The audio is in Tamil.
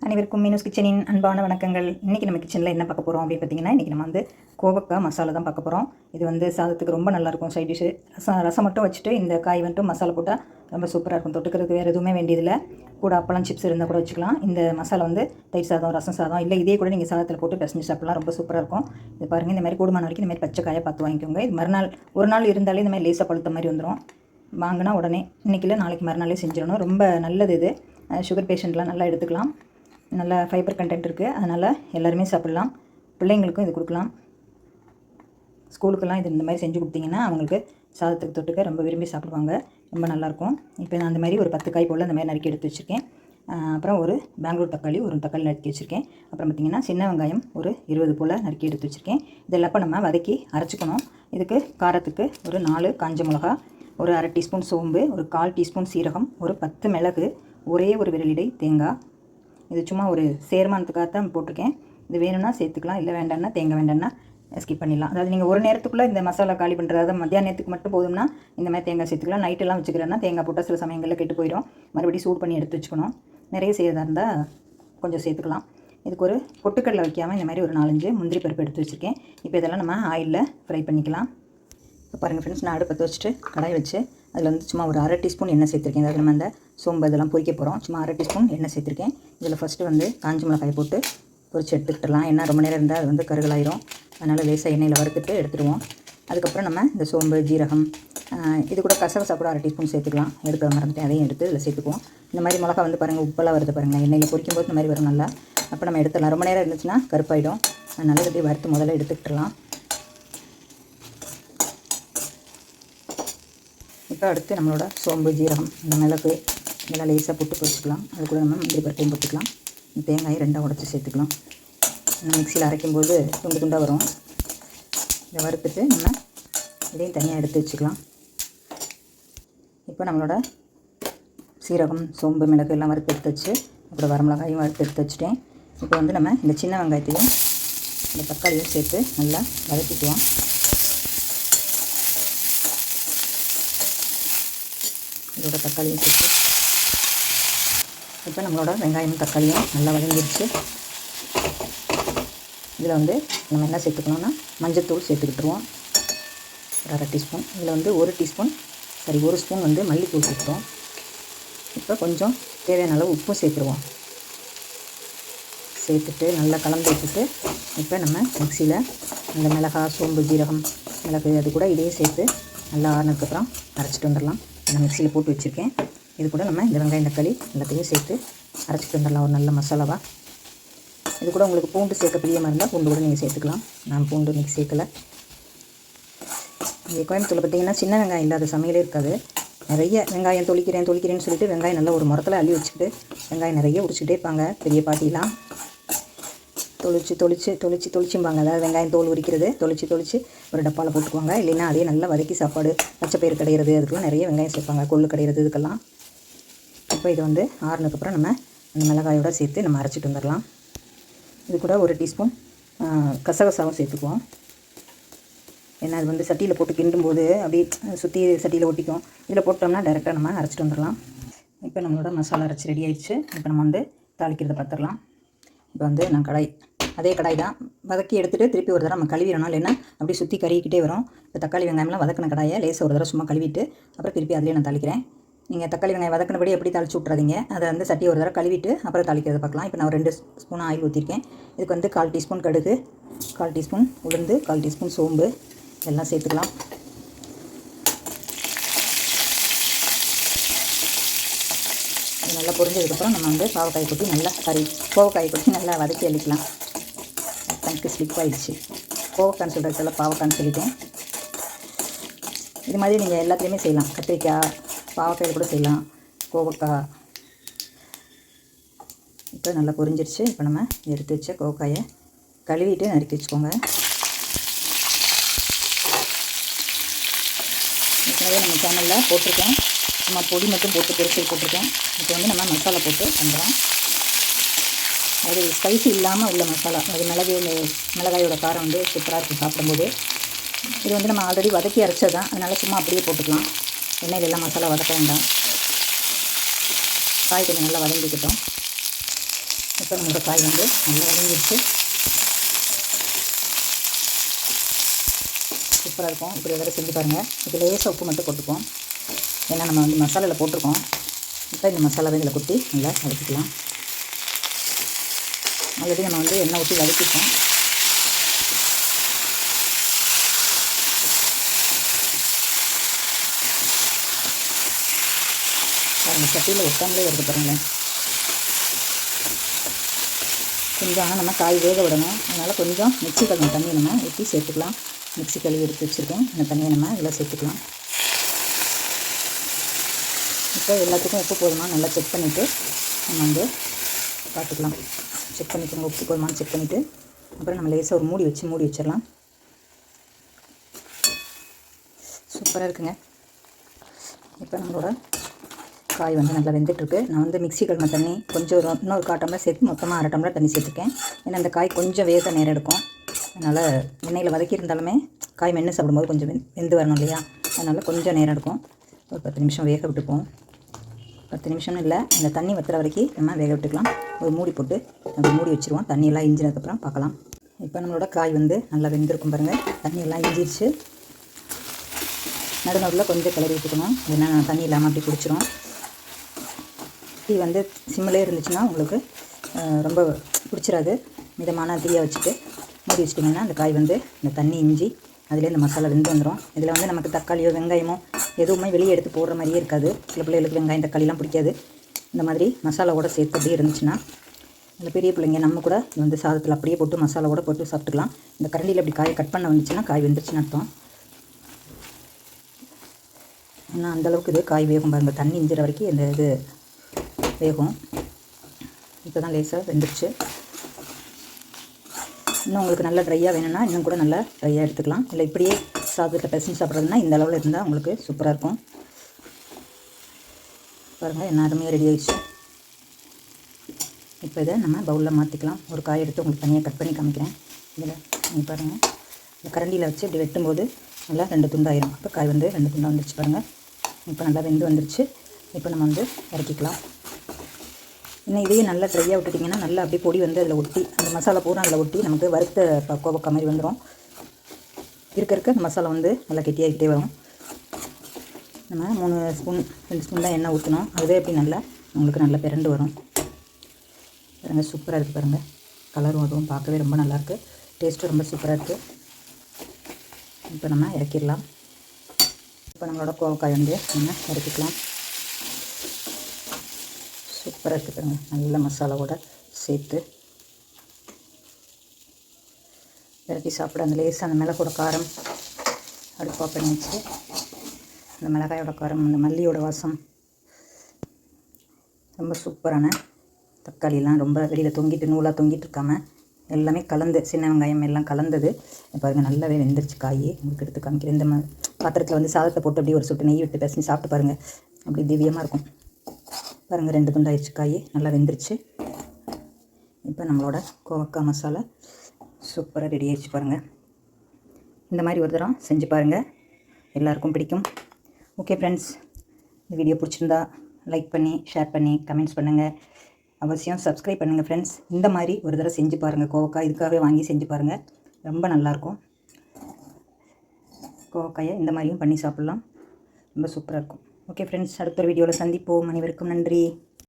அனைவருக்கும் மீனூஸ் கிச்சனின் அன்பான வணக்கங்கள். இன்றைக்கி நம்ம கிச்சனில் என்ன பார்க்க போகிறோம் அப்படின்னு பார்த்தீங்கன்னா, இன்றைக்கி நம்ம வந்து கோவக்காய் மசாலா தான் பார்க்க போகிறோம். இது வந்து சாதத்துக்கு ரொம்ப நல்லாயிருக்கும். சைட் டிஷ்ஷு ரசம் மட்டும் வச்சுட்டு இந்த காய் வந்துட்டு மசாலா போட்டால் ரொம்ப சூப்பராக இருக்கும். தொட்டுக்கிறதுக்கு வேறு எதுவுமே வேண்டியதில்லை. கூட அப்பளம் சிப்ஸ் இருந்தால் கூட வச்சுக்கலாம். இந்த மசாலா வந்து தயிர் சாதம், ரசம் சாதம் இல்லை இதே கூட நீங்கள் சாதத்தில் போட்டு பிசைஞ்சு சாப்பிட்லாம். ரொம்ப சூப்பராக இருக்கும். இது பாருங்கள், இந்த மாதிரி கூடுமான வரைக்கும் இந்த மாதிரி பச்சை காயை பார்த்து வாங்கிக்கோங்க. இது மறுநாள் ஒரு நாள் இருந்தாலே இந்த மாதிரி லேசாக பழுத்த மாதிரி வந்துடும். வாங்கினா உடனே இன்றைக்கி இல்லை நாளைக்கு மறுநாளே செஞ்சிடணும். ரொம்ப நல்லது இது. சுகர் பேஷண்ட்லாம் நல்லா எடுத்துக்கலாம். நல்ல ஃபைபர் கண்டென்ட் இருக்குது, அதனால் எல்லாருமே சாப்பிட்லாம். பிள்ளைங்களுக்கும் இது கொடுக்கலாம். ஸ்கூலுக்கெல்லாம் இது இந்த மாதிரி செஞ்சு கொடுத்தீங்கன்னா அவங்களுக்கு சாதத்துக்கு தொட்டுக்க ரொம்ப விரும்பி சாப்பிடுவாங்க. ரொம்ப நல்லாயிருக்கும். இப்போ நான் அந்த மாதிரி ஒரு 10 காய் போல் அந்த மாதிரி நறுக்கி எடுத்து வச்சுருக்கேன். அப்புறம் ஒரு பெங்களூர் தக்காளி ஒரு தக்காளி நறுக்கி வச்சுருக்கேன். அப்புறம் பார்த்திங்கன்னா சின்ன வெங்காயம் ஒரு 20 போல் நறுக்கி எடுத்து வச்சுருக்கேன். இதெல்லாம் இப்போ நம்ம வதக்கி அரைச்சிக்கணும். இதுக்கு காரத்துக்கு ஒரு 4 காஞ்ச மிளகா, ஒரு அரை டீஸ்பூன் சோம்பு, ஒரு 1/4 டீஸ்பூன் சீரகம், ஒரு 10 மிளகு, ஒரே ஒரு விரலிடை தேங்காய். இது சும்மா ஒரு சேர்மானத்துக்காக தான் போட்டிருக்கேன். இது வேணும்னா சேர்த்துக்கலாம், இல்லை வேண்டாம்னா தேங்காய் வேண்டாம்னா ஸ்கிப் பண்ணிடலாம். அதாவது நீங்கள் ஒரு நேரத்துக்குள்ளே இந்த மசாலா காலி பண்ணுறது, அதாவது மத்தியானத்துக்கு மட்டும் போதும்னா இந்த மாதிரி தேங்காய் சேர்த்துக்கலாம். நைட்டெல்லாம் வச்சுக்கிறேன்னா தேங்காய் போட்டால் சில சமயங்களில் கெட்டு போயிடும். மறுபடியும் சூடு பண்ணி எடுத்து வச்சுக்கணும். நிறைய செய்யறதா இருந்தால் கொஞ்சம் சேர்த்துக்கலாம். இதுக்கு ஒரு பொட்டுக்கடலை வைக்காமல் இந்த மாதிரி ஒரு 4-5 முந்திரி பருப்பு எடுத்து வச்சுருக்கேன். இப்போ இதெல்லாம் நம்ம ஆயிலில் ஃப்ரை பண்ணிக்கலாம். இப்போ பாருங்கள் ஃப்ரெண்ட்ஸ், நான் அடுப்பை வச்சுட்டு கடாய் வச்சு அதில் வந்து சும்மா ஒரு அரை டீஸ்பூன் எண்ணெய் சேர்த்துருக்கேன். அதாவது நம்ம அந்த சோம்பு இதெல்லாம் பொரிக்க போகிறோம். சும்மா அரை டீஸ்பூன் எண்ணெய் சேர்த்துருக்கேன். இதில் ஃபஸ்ட்டு வந்து காஞ்ச மிளகாய் போட்டு பொரிச்சு எடுத்துக்கிட்டலாம். ஏன்னா ரொம்ப நேரம் இருந்தால் அது வந்து கருகலாயிரும். அதனால் லேசாக எண்ணெயில் வறுத்துட்டு எடுத்துடுவோம். அதுக்கப்புறம் நம்ம இந்த சோம்பு, ஜீரகம், இது கூட கசகசா கூட அரை டீஸ்பூன் சேர்த்துக்கலாம். எடுக்க மறந்துட்டேன், அதையும் எடுத்து இதில் சேர்த்துக்குவோம். இந்த மாதிரி மிளகா வந்து பாருங்கள் உப்பெல்லாம் வருது பாருங்கள். எண்ணெயில் பொரிக்கும் போது இந்த மாதிரி வரும் நல்லா. அப்போ நம்ம எடுத்துடலாம். ரொம்ப நேரம் இருந்துச்சுன்னா கருப்பாயிடும். அதனால் இப்படி வறுத்து முதல்ல எடுத்துக்கிட்டலாம். இப்போ அடுத்து நம்மளோட சோம்பு, ஜீரகம், இந்த மிளகு இதெல்லாம் லேசாக போட்டு பொரிச்சிக்கலாம். அது கூட நம்ம முந்திரி பருப்பையும் போட்டுக்கலாம். தேங்காயை 2 உடச்சி சேர்த்துக்கலாம். மிக்சியில் அரைக்கும்போது துண்டு துண்டாக வரும். இதை வறுத்துட்டு நம்ம இதையும் தனியாக எடுத்து வச்சுக்கலாம். இப்போ நம்மளோட சீரகம், சோம்பு, மிளகு எல்லாம் வறுத்து எடுத்து வச்சு அப்புறம் வரமிளகாயும் வறுத்து எடுத்து வச்சுட்டேன். இப்போ வந்து நம்ம இந்த சின்ன வெங்காயத்தையும் இந்த தக்காளியும் சேர்த்து நல்லா வதக்கிக்குவோம். இதோட தக்காளியும் சேர்த்து இப்போ நம்மளோட வெங்காயமும் தக்காளியும் நல்லா வதங்கிடுச்சு. இதில் வந்து நம்ம என்ன சேர்த்துக்கணும்னா மஞ்சத்தூள் சேர்த்துக்கிட்டுருவோம். ஒரு அரை டீஸ்பூன். இதில் வந்து ஒரு ஸ்பூன் வந்து மல்லித்தூள் சேர்த்துருவோம். இப்போ கொஞ்சம் தேவையான அளவு உப்பும் சேர்த்துருவோம். சேர்த்துட்டு நல்லா கலந்து வச்சுட்டு இப்போ நம்ம மிக்சியில் அந்த மிளகாய், சோம்பு, ஜீரகம், மிளகு அது கூட இதையே சேர்த்து நல்லா ஆறுனதுக்கப்புறம் அரைச்சிட்டு வந்துடலாம். நான் மிக்சியில் போட்டு வச்சுருக்கேன். இது கூட நம்ம இந்த வெங்காயம், தக்காளி எல்லாத்தையும் சேர்த்து அரைச்சிட்டு வந்துடலாம் ஒரு நல்ல மசாலாவாக. இது கூட உங்களுக்கு பூண்டு சேர்க்க பிரியமாக இருந்தால் பூண்டு கூட நீங்கள் சேர்த்துக்கலாம். நான் பூண்டு இன்றைக்கி சேர்க்கலை. இங்கே கோயம்புத்தூரில் பார்த்திங்கன்னா சின்ன வெங்காயம் இல்லாத சமையலே இருக்காது. நிறைய வெங்காயம் தொளிக்கிறேன்னு சொல்லிட்டு வெங்காயம் நல்லா ஒரு முறத்தில் அள்ளி வச்சுக்கிட்டு வெங்காயம் நிறைய உரிச்சிக்கிட்டே இருப்பாங்க பெரிய பாட்டிலாம். தொளிச்சும்பாங்க. அதாவது வெங்காயம் தோல் உரிக்கிறது தொளிச்சு ஒரு டப்பாவில் போட்டுக்குவாங்க. இல்லைன்னா அதே நல்லா வதக்கி சாப்பாடு, பச்சைப்பயிறு கடையிறது, அதுக்கெல்லாம் நிறைய வெங்காயம் சேர்ப்பாங்க. கொள்ளு கடையிறது இதுக்கெல்லாம். இப்போ இது வந்து ஆறுனதுக்கப்புறம் நம்ம அந்த மிளகாயோடு சேர்த்து நம்ம அரைச்சிட்டு வந்துடலாம். இது கூட ஒரு டீஸ்பூன் கசகசாவும் சேர்த்துக்குவோம். ஏன்னா அது வந்து சட்டியில் போட்டு கிண்டும்போது அப்படியே சுற்றி சட்டியில் ஒட்டிக்கும். இதில் போட்டோம்னா டைரெக்டாக நம்ம அரைச்சிட்டு வந்துடலாம். இப்போ நம்மளோட மசாலா அரைச்சி ரெடி ஆயிடுச்சு. இப்போ நம்ம வந்து தாளிக்கிறத பார்த்துடலாம். இப்போ வந்து நான் அதே கடாய் தான் வதக்கி எடுத்துகிட்டு திருப்பி ஒரு தடவை நம்ம கழுவிடணும். இல்லைன்னா அப்படியே சுற்றி கறிக்கிட்டே வரும். இப்போ தக்காளி வெங்காயம்லாம் வதக்கின கடாயை லேசாக ஒரு தடவை சும்மா கழுவிட்டு அப்புறம் திருப்பி அதிலே நான் தாளிக்கிறேன். நீங்கள் தக்காளி வெங்காயம் வதக்கினபடி எப்படி தாளிச்சு விட்றாதீங்க. அதை வந்து சட்டியை ஒரு தடவை கழுவிட்டு அப்புறம் தாளிக்கிறத பார்க்கலாம். இப்போ நான் 2 ஸ்பூன் ஆயில் ஊற்றிருக்கேன். இதுக்கு வந்து 1/4 டீஸ்பூன் கடுகு, 1/4 டீஸ்பூன் உளுந்து, 1/4 டீஸ்பூன் சோம்பு எல்லாம் சேர்த்துக்கலாம். நல்லா பொரிஞ்சதுக்கப்புறம் நம்ம வந்து கோவக்காய் கொட்டி நல்லா வதக்கி அள்ளிக்கலாம். டங்க்கு ஸ்லிப் ஆகிடுச்சு. கோவக்கான்னு சொல்கிறதுல பாவக்கான்னு சொல்லிட்டேன். இது மாதிரி நீங்கள் எல்லாத்துலேயுமே செய்யலாம். கத்திரிக்காய், பாவக்காயில் கூட செய்யலாம், கோவக்காய். இப்போ நல்லா பொரிஞ்சிருச்சு. இப்போ நம்ம எடுத்து வச்ச கோவக்காயை கழுவிட்டு நறுக்கி வச்சுக்கோங்க. ஏற்கனவே நம்ம சேனலில் போட்டிருக்கேன். நம்ம பொடி மட்டும் போட்டு பொரிச்சல் போட்டிருக்கேன். இப்போ வந்து நம்ம மசாலா போட்டு பண்ணுறோம். அது ஸ்பைசி இல்லாமல் உள்ள மசாலா. அது மிளகாயோட காரம் வந்து சூப்பராக இருக்கும் சாப்பிடும்போது. இது வந்து நம்ம ஆல்ரெடி வதக்கி அரைச்சது தான், அதனால் சும்மா அப்படியே போட்டுக்கலாம். எண்ணெயில் எல்லாம் மசாலா வதக்க வேண்டாம். காய் கொஞ்சம் நல்லா வதங்கிக்கிட்டோம். இப்போ நம்மளோட காய் வந்து நல்லா வதங்கிடுச்சு. சூப்பராக இருக்கும். இப்படி வேறு செஞ்சு பாருங்கள். இது லேசாக உப்பு மட்டும் போட்டுப்போம், ஏன்னா நம்ம வந்து மசாலாவில் போட்டிருக்கோம். இப்போ இந்த மசாலாவை இதில் கொட்டி நல்லா வதக்கிக்கலாம். ஆல்ரெடி நம்ம வந்து எண்ணெய் ஊற்றி வதக்கிட்டோம். அந்த சட்டியில் ஒட்டாமலே வருது பாருங்களேன். கொஞ்சம் ஆனால் நம்ம காய் வேக விடணும். அதனால் கொஞ்சம் மிக்ஸி கழுவின தண்ணி நம்ம ஊற்றி சேர்த்துக்கலாம். மிக்ஸி கழுவி எடுத்து வச்சுருக்கேன். அந்த தண்ணியை நம்ம இதில் சேர்த்துக்கலாம். இப்போ எல்லாத்துக்கும் உப்பு போதுமா நல்லா செக் பண்ணிவிட்டு நம்ம வந்து பார்த்துக்கலாம். செக் பண்ணிக்கோங்க, உப்பு போதுமான்னு செக் பண்ணிவிட்டு அப்புறம் நம்ம லேசாக ஒரு மூடி வச்சிடலாம். சூப்பராக இருக்குங்க. இப்போ நம்மளோட காய் வந்து நல்லா வெந்துட்டுருக்கு. நான் வந்து மிக்ஸி கழுவின தண்ணி கொஞ்சம் இன்னொரு 1/4 டம்ளர் சேர்த்து மொத்தமாக 1/2 டம்ளர் தண்ணி சேர்த்துருக்கேன். ஏன்னா அந்த காய் கொஞ்சம் வேக நேரம் எடுக்கும். அதனால் எண்ணெயில் வதக்கியிருந்தாலுமே காய் மென்று சாப்பிடும்போது கொஞ்சம் வெந்து வரணும் இல்லையா, அதனால் கொஞ்சம் நேரம் எடுக்கும். ஒரு 10 நிமிஷம் வேக விட்டுப்போம். 10 நிமிஷம்னு இல்லை, இந்த தண்ணி வற்றுற வரைக்கும் நம்ம வேக விட்டுக்கலாம். ஒரு மூடி போட்டு அப்படி மூடி வச்சுருவோம். தண்ணியெல்லாம் இஞ்சினதுக்கப்புறம் பார்க்கலாம். இப்போ நம்மளோட காய் வந்து நல்லா வெந்திருக்கும் பாருங்கள். தண்ணியெல்லாம் இஞ்சிருச்சு. நடுநடுவில் கொஞ்சம் கிளறி விட்டுக்கணும், ஏன்னா தண்ணி இல்லாமல் அப்படி பிடிச்சிரும். தீ வந்து சிம்மிலே இருந்துச்சுன்னா உங்களுக்கு ரொம்ப பிடிச்சிடாது. மிதமான தீயை வச்சுட்டு மூடி வச்சிட்டிங்கன்னா அந்த காய் வந்து இந்த தண்ணி இஞ்சி அதிலே இந்த மசாலா வெந்து வந்துடும். இதில் வந்து நமக்கு தக்காளியோ வெங்காயமோ எதுவுமே வெளியே எடுத்து போடுற மாதிரியே இருக்காது. சில பிள்ளைகளுக்கு வெங்காயம் தக்காளிலாம் பிடிக்காது. இந்த மாதிரி மசாலாவோட சேர்த்து அப்படியே இருந்துச்சுன்னா இந்த பெரிய பிள்ளைங்க நம்ம கூட வந்து சாதத்தில் அப்படியே போட்டு மசாலாவோட போட்டு சாப்பிட்டுக்கலாம். இந்த கரண்டியில் அப்படி காயை கட் பண்ண வந்துச்சுன்னா காய் வெந்துருச்சுன்னு அர்த்தம். ஏன்னா அந்தளவுக்கு இது காய் வேகும் பாருங்கள். தண்ணி இஞ்சிற வரைக்கும் இந்த இது வேகும். இப்போ தான் லேசாக வெந்துருச்சு. இன்னும் உங்களுக்கு நல்லா ட்ரையாக வேணும்னா இன்னும் கூட நல்லா ட்ரையாக எடுத்துக்கலாம். இல்லை இப்படியே சாதத்தில் பிசைஞ்சு சாப்பிட்றதுனா இந்த அளவில் இருந்தால் உங்களுக்கு சூப்பராக இருக்கும். பாருங்கள் என்ன அருமையாக ரெடி ஆகிடுச்சு. இப்போ இதை நம்ம பவுலில் மாற்றிக்கலாம். ஒரு காய் எடுத்து உங்களுக்கு தனியாக கட் பண்ணி காமிக்கிறேன். இதில் நீங்கள் பாருங்கள், இந்த கரண்டியில் வச்சு இப்படி வெட்டும்போது நல்லா 2 துண்டாயிரும். இப்போ காய் வந்து 2 துண்டாக வந்துருச்சு பாருங்கள். இப்போ நல்லா வெந்து வந்துருச்சு. இப்போ நம்ம வந்து இறக்கிக்கலாம். இன்னும் இதையே நல்லா ட்ரையாக விட்டுட்டிங்கன்னா நல்லா அப்படியே பொடி வந்து அதில் ஒட்டி அந்த மசாலா பூரா அதில் ஒட்டி நமக்கு வறுத்த கோவக்காய் மாதிரி வந்துடும். இருக்க அந்த மசாலா வந்து நல்லா கெட்டியாகிட்டே வரும். நம்ம 3 ஸ்பூன் 2 ஸ்பூன் தான் எண்ணெய் ஊற்றணும். அதுவே அப்படி நல்லா உங்களுக்கு நல்லா பிறண்டு வரும். பாருங்கள் சூப்பராக இருக்குது பாருங்கள். கலரும் அதுவும் பார்க்கவே ரொம்ப நல்லாயிருக்கு. டேஸ்ட்டும் ரொம்ப சூப்பராக இருக்குது. இப்போ நம்ம இறக்கிடலாம். இப்போ நம்மளோட கோவக்காய் வந்து நம்ம இறக்கிக்கலாம். சூப்பராக இருக்குது பாருங்கள். நல்ல மசாலாவோட சேர்த்து இறக்கி சாப்பிட அந்த லேசாக அந்த மிளகோட காரம் அடுப்பாக பண்ணி வச்சு அந்த மிளகாயோட காரம் அந்த மல்லியோட வாசம் ரொம்ப சூப்பரான தக்காளிலாம் ரொம்ப வெளியில் தொங்கிட்டு நூலாக தொங்கிட்டு இருக்காமல் எல்லாமே கலந்து சின்ன வெங்காயம் எல்லாம் கலந்தது. பாருங்கள் நல்லாவே வெந்துருச்சு காய். உங்களுக்கு எடுத்து காமிக்கிறேன். இந்த பாத்திரத்தில் வந்து சாதத்தை போட்டு அப்படியே ஒரு சொட்டு நெய் விட்டு பேசி சாப்பிட்டு பாருங்கள். அப்படி திவ்யமாக இருக்கும். பாருங்கள் 2 துண்டாயிடுச்சு காய். நல்லா வெந்துருச்சு. இப்போ நம்மளோட கோவக்காய் மசாலா சூப்பராக ரெடி ஆகிடுச்சு பாருங்கள். இந்த மாதிரி ஒரு தரம் செஞ்சு பாருங்கள், எல்லாருக்கும் பிடிக்கும். ஓகே ஃப்ரெண்ட்ஸ், இந்த வீடியோ பிடிச்சிருந்தா லைக் பண்ணி ஷேர் பண்ணி கமெண்ட்ஸ் பண்ணுங்கள். அவசியம் சப்ஸ்கிரைப் பண்ணுங்கள் ஃப்ரெண்ட்ஸ். இந்த மாதிரி ஒரு தடவை செஞ்சு பாருங்கள். கோவக்காய் இதுக்காகவே வாங்கி செஞ்சு பாருங்கள், ரொம்ப நல்லாயிருக்கும். கோவக்காயை இந்த மாதிரியும் பண்ணி சாப்பிட்லாம், ரொம்ப சூப்பராக இருக்கும். ஓகே ஃப்ரெண்ட்ஸ், அடுத்த ஒரு வீடியோவில் சந்திப்போம். அனைவருக்கும் நன்றி.